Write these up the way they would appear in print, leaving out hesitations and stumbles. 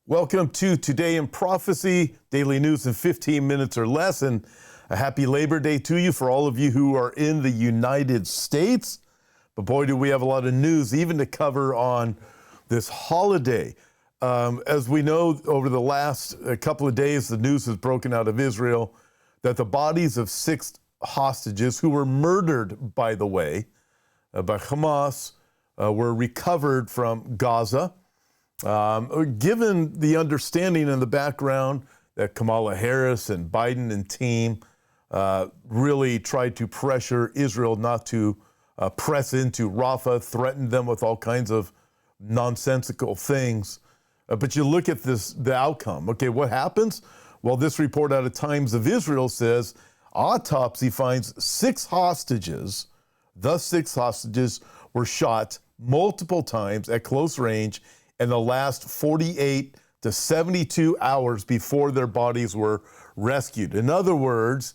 Welcome to Today in Prophecy, daily news in 15 minutes or less, and a happy Labor Day to you for all of you who are in the United States. But boy, do we have a lot of news even to cover on this holiday. As we know, over the last couple of days, the news has broken out of Israel that the bodies of 6 hostages who were murdered, by the way, by Hamas, were recovered from Gaza. Given the understanding and the background that Kamala Harris and Biden and team really tried to pressure Israel not to press into Rafah, threatened them with all kinds of nonsensical things. But you look at the outcome. Okay, what happens? Well, this report out of Times of Israel says autopsy finds 6 hostages. The 6 hostages were shot multiple times at close range in the last 48 to 72 hours before their bodies were rescued. In other words,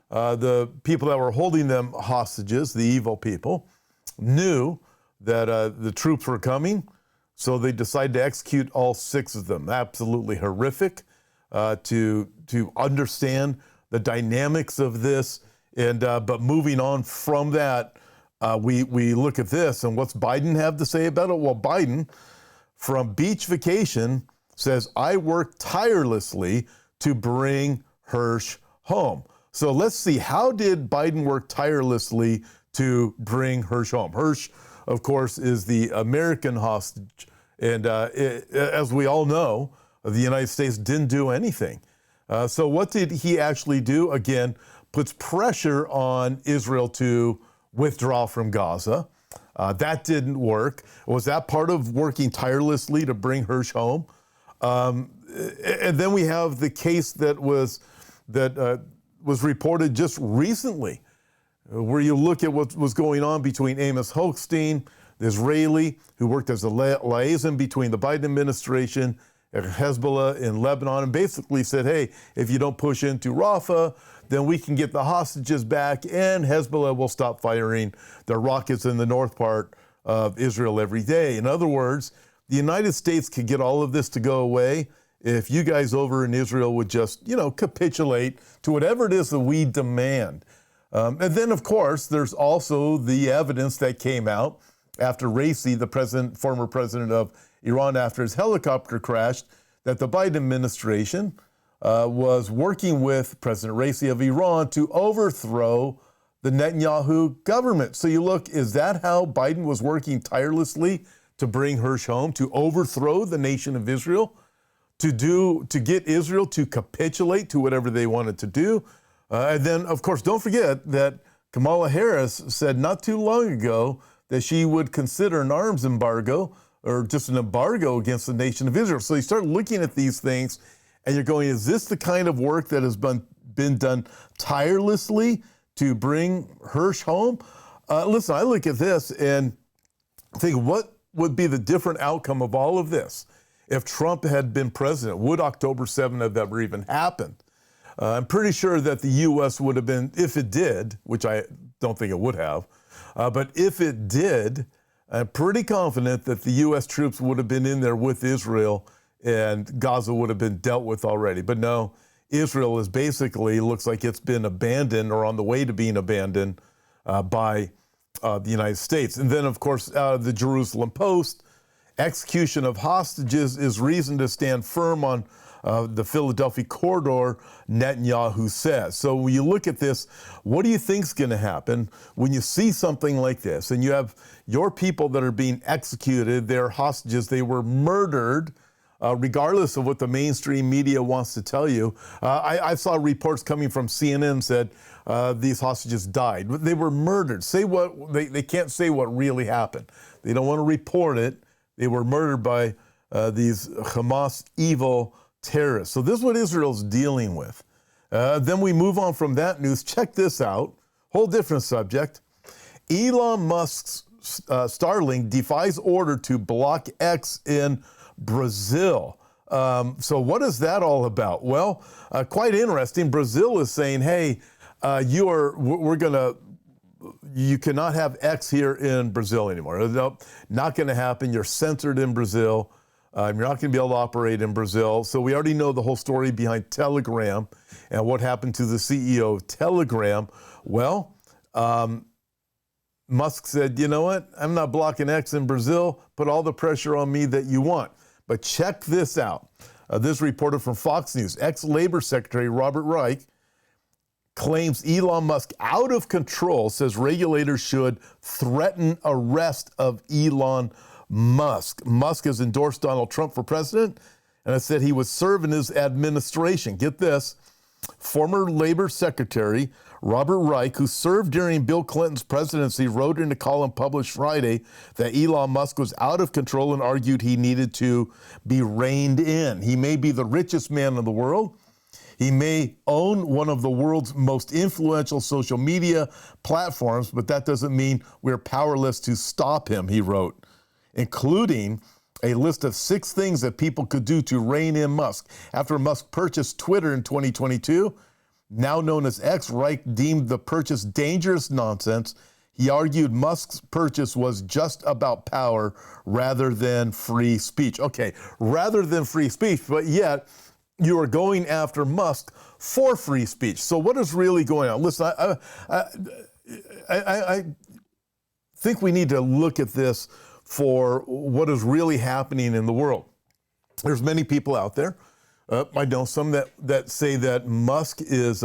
the people that were holding them hostages, the evil people, knew that the troops were coming, so they decided to execute all 6 of them. Absolutely horrific to understand the dynamics of this. And but moving on from that, we look at this, and what's Biden have to say about it? Well, Biden, from Beach Vacation, says, I worked tirelessly to bring Hirsch home. So let's see, how did Biden work tirelessly to bring Hirsch home? Hirsch, of course, is the American hostage. And as we all know, the United States didn't do anything. So what did he actually do? Again, puts pressure on Israel to withdraw from Gaza. That didn't work. Was that part of working tirelessly to bring Hirsch home? And then we have the case that was reported just recently, where you look at what was going on between Amos Hochstein, the Israeli, who worked as a liaison between the Biden administration and Hezbollah in Lebanon, and basically said, hey, if you don't push into Rafah, then we can get the hostages back and Hezbollah will stop firing their rockets in the north part of Israel every day. In other words, the United States could get all of this to go away if you guys over in Israel would just, capitulate to whatever it is that we demand. And then, of course, there's also the evidence that came out after Raisi, the former president of Iran, after his helicopter crashed, that the Biden administration was working with President Raisi of Iran to overthrow the Netanyahu government. So you look, is that how Biden was working tirelessly to bring Hirsch home, to overthrow the nation of Israel, to get Israel to capitulate to whatever they wanted to do? And then, of course, don't forget that Kamala Harris said not too long ago that she would consider an arms embargo or just an embargo against the nation of Israel. So you start looking at these things and you're going, is this the kind of work that has been done tirelessly to bring Hirsch home? Listen, I look at this and think, what would be the different outcome of all of this if Trump had been president? Would October 7th have ever even happened? I'm pretty sure that the U.S. would have been, if it did, which I don't think it would have, but if it did, I'm pretty confident that the U.S. troops would have been in there with Israel and Gaza would have been dealt with already. But no, Israel is basically, looks like it's been abandoned or on the way to being abandoned by the United States. And then, of course, the Jerusalem Post, execution of hostages is reason to stand firm on the Philadelphia corridor, Netanyahu says. So when you look at this, what do you think is going to happen when you see something like this and you have your people that are being executed, they're hostages, they were murdered, regardless of what the mainstream media wants to tell you. I saw reports coming from CNN said these hostages died. They were murdered. They can't say what really happened. They don't want to report it. They were murdered by these Hamas evil terrorists. So this is what Israel's dealing with. Then we move on from that news. Check this out. Whole different subject. Elon Musk's Starlink defies order to block X in Brazil. So what is that all about? Well, quite interesting. Brazil is saying, hey, you cannot have X here in Brazil anymore. Nope, not going to happen. You're censored in Brazil. You're not going to be able to operate in Brazil. So we already know the whole story behind Telegram and what happened to the CEO of Telegram. Well, Musk said, you know what? I'm not blocking X in Brazil. Put all the pressure on me that you want. But check this out. This reporter from Fox News, ex-Labor Secretary Robert Reich, claims Elon Musk out of control, says regulators should threaten arrest of Elon Musk. Musk has endorsed Donald Trump for president, and it said he would serve in his administration. Get this, former Labor Secretary Robert Reich, who served during Bill Clinton's presidency, wrote in a column published Friday that Elon Musk was out of control and argued he needed to be reined in. He may be the richest man in the world. He may own one of the world's most influential social media platforms, but that doesn't mean we're powerless to stop him, he wrote, including a list of 6 things that people could do to rein in Musk. After Musk purchased Twitter in 2022, now known as X, Reich deemed the purchase dangerous nonsense. He argued Musk's purchase was just about power rather than free speech. Okay, rather than free speech, but yet you are going after Musk for free speech. So what is really going on? Listen, I think we need to look at this for what is really happening in the world. There's many people out there. I know some that say that Musk is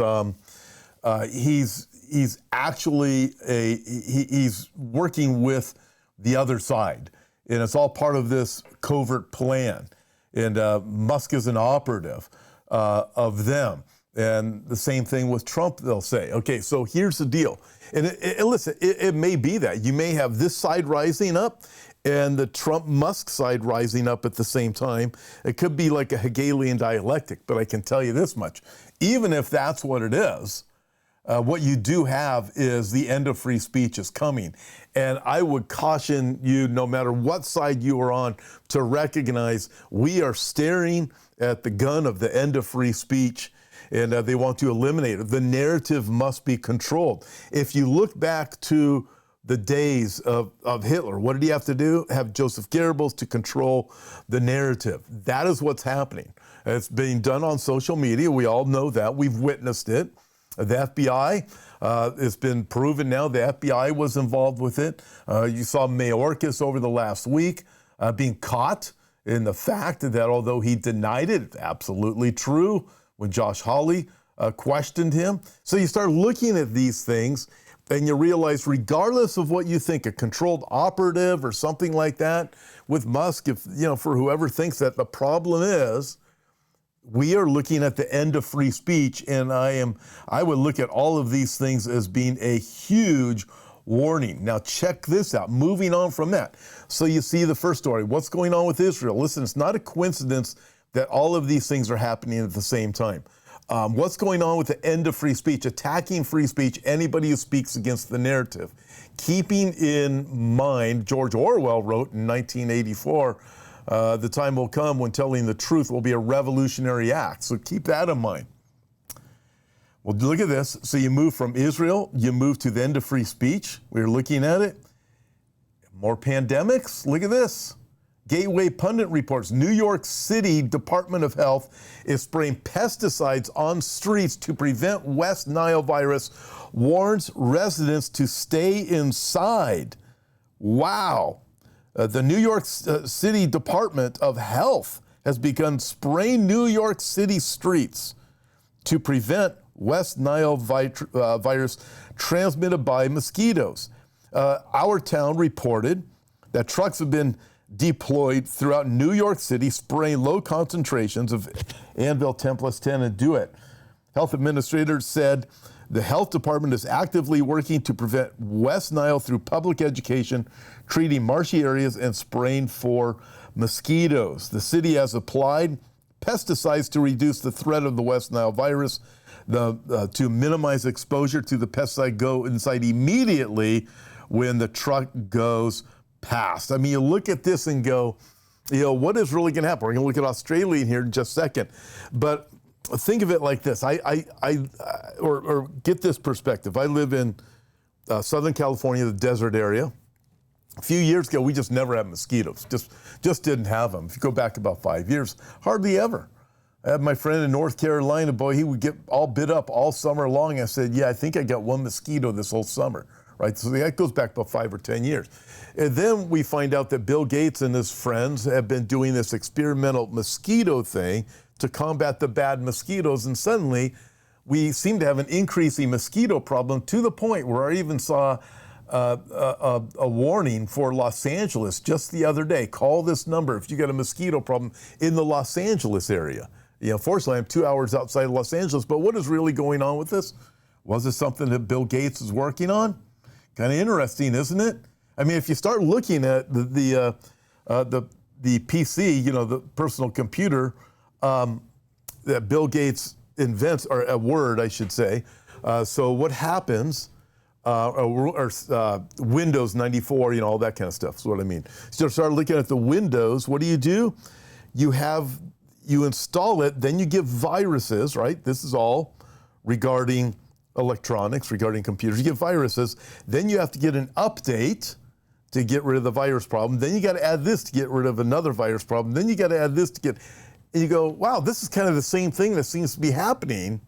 he's actually he's working with the other side, and it's all part of this covert plan. And Musk is an operative of them. And the same thing with Trump, they'll say. Okay, so here's the deal. And listen, it may be that. You may have this side rising up and the Trump-Musk side rising up at the same time. It could be like a Hegelian dialectic, but I can tell you this much. Even if that's what it is, what you do have is the end of free speech is coming. And I would caution you, no matter what side you are on, to recognize we are staring at the gun of the end of free speech, and they want to eliminate it. The narrative must be controlled. If you look back to the days of Hitler, what did he have to do? Have Joseph Goebbels to control the narrative. That is what's happening. It's being done on social media. We all know that. We've witnessed it. The FBI, it's been proven now the FBI was involved with it. You saw Mayorkas over the last week being caught in the fact that although he denied it, it's absolutely true when Josh Hawley questioned him. So you start looking at these things and you realize, regardless of what you think, a controlled operative or something like that with Musk, if for whoever thinks that, the problem is we are looking at the end of free speech, and I would look at all of these things as being a huge warning. Now check this out, moving on from that. So you see the first story, what's going on with Israel? Listen, it's not a coincidence that all of these things are happening at the same time. What's going on with the end of free speech, attacking free speech, anybody who speaks against the narrative. Keeping in mind, George Orwell wrote in 1984, the time will come when telling the truth will be a revolutionary act. So keep that in mind. Well, look at this. So you move from Israel, you move to the end of free speech. We're looking at it. More pandemics. Look at this. Gateway Pundit reports New York City Department of Health is spraying pesticides on streets to prevent West Nile virus, warns residents to stay inside. Wow. The New York City Department of Health has begun spraying New York City streets to prevent West Nile virus transmitted by mosquitoes. Our town reported that trucks have been deployed throughout New York City, spraying low concentrations of Anvil, Templus 10, and Duet. Health administrators said the health department is actively working to prevent West Nile through public education, treating marshy areas, and spraying for mosquitoes. The city has applied pesticides to reduce the threat of the West Nile virus. To minimize exposure to the pesticide, go inside immediately when the truck goes past. I mean, you look at this and go, what is really going to happen? We're going to look at Australia here in just a second. But think of it like this. Or get this perspective. I live in Southern California, the desert area. A few years ago, we just never had mosquitoes. Just didn't have them. If you go back about 5 years, hardly ever. I had my friend in North Carolina, boy, he would get all bit up all summer long. I said, yeah, I think I got one mosquito this whole summer, right? So that goes back about 5 or 10 years. And then we find out that Bill Gates and his friends have been doing this experimental mosquito thing to combat the bad mosquitoes. And suddenly we seem to have an increasing mosquito problem to the point where I even saw a warning for Los Angeles just the other day. Call this number if you got a mosquito problem in the Los Angeles area. You know, fortunately, I'm 2 hours outside of Los Angeles, but what is really going on with this? Was it something that Bill Gates is working on? Kind of interesting, isn't it? I mean, if you start looking at the PC, you know, the personal computer that Bill Gates invents, or a word, I should say. So what happens? Windows 94, you know, all that kind of stuff is what I mean. So start looking at the Windows. What do? You install it, then you give viruses, right? This is all regarding electronics, regarding computers. You get viruses, then you have to get an update to get rid of the virus problem. Then you got to add this to get rid of another virus problem. Then you got to add this to get, and you go, wow, this is kind of the same thing that seems to be happening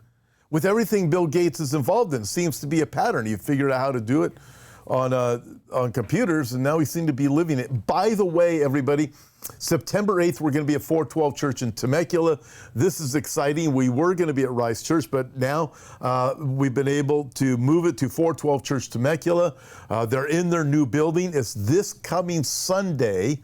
with everything Bill Gates is involved in. It seems to be a pattern. You figured out how to do it on computers, and now we seem to be living it. By the way, everybody, September 8th, we're going to be at 412 Church in Temecula. This is exciting. We were going to be at Rice Church, but now we've been able to move it to 412 Church Temecula. They're in their new building. It's this coming Sunday.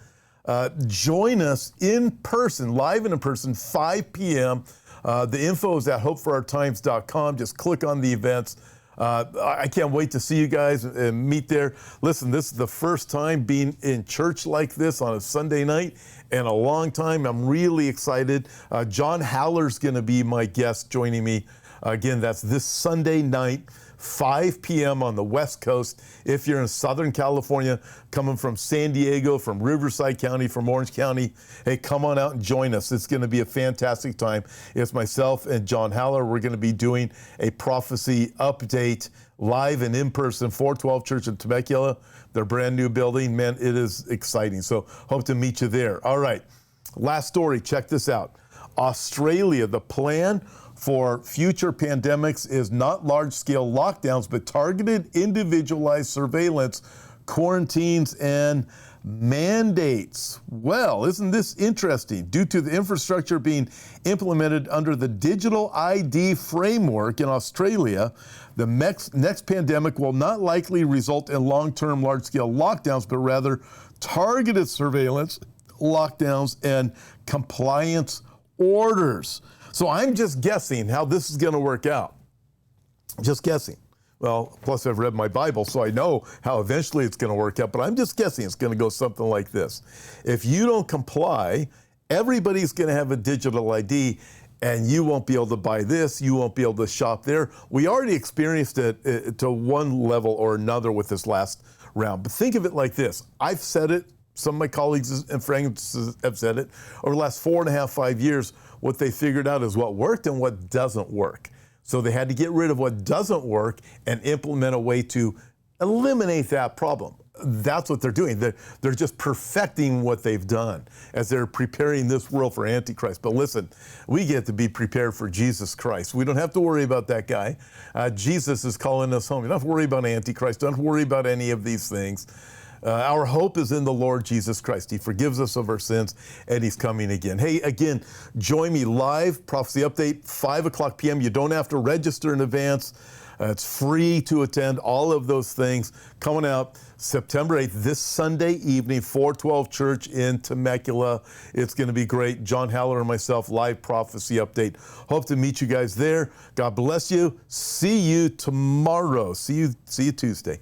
Join us in person, live and in person, 5 p.m. The info is at hopeforourtimes.com. Just click on the events. I can't wait to see you guys and meet there. Listen, this is the first time being in church like this on a Sunday night in a long time. I'm really excited. John Haller's going to be my guest joining me. Again, that's this Sunday night, 5 p.m. on the West Coast. If you're in Southern California, coming from San Diego, from Riverside County, from Orange County, hey, come on out and join us. It's going to be a fantastic time. It's myself and John Haller. We're going to be doing a prophecy update live and in person, 412 Church in Temecula, their brand new building. Man, it is exciting. So hope to meet you there. All right, last story. Check this out. Australia, the plan for future pandemics is not large-scale lockdowns, but targeted, individualized surveillance, quarantines, and mandates. Well, isn't this interesting? Due to the infrastructure being implemented under the digital ID framework in Australia, the next pandemic will not likely result in long-term, large-scale lockdowns, but rather targeted surveillance, lockdowns, and compliance orders. So I'm just guessing how this is going to work out. Just guessing. Well, plus I've read my Bible, so I know how eventually it's going to work out, but I'm just guessing it's going to go something like this. If you don't comply, everybody's going to have a digital ID, and you won't be able to buy this, you won't be able to shop there. We already experienced it to one level or another with this last round. But think of it like this. I've said it, some of my colleagues and friends have said it, over the last 4.5, 5 years, what they figured out is what worked and what doesn't work. So they had to get rid of what doesn't work and implement a way to eliminate that problem. That's what they're doing. They're just perfecting what they've done as they're preparing this world for Antichrist. But listen, we get to be prepared for Jesus Christ. We don't have to worry about that guy. Jesus is calling us home. You don't have to worry about Antichrist. Don't worry about any of these things. Our hope is in the Lord Jesus Christ. He forgives us of our sins, and he's coming again. Hey, again, join me live, Prophecy Update, 5 o'clock p.m. You don't have to register in advance. It's free to attend, all of those things. Coming out September 8th, this Sunday evening, 412 Church in Temecula. It's going to be great. John Haller and myself, live Prophecy Update. Hope to meet you guys there. God bless you. See you tomorrow. See you Tuesday.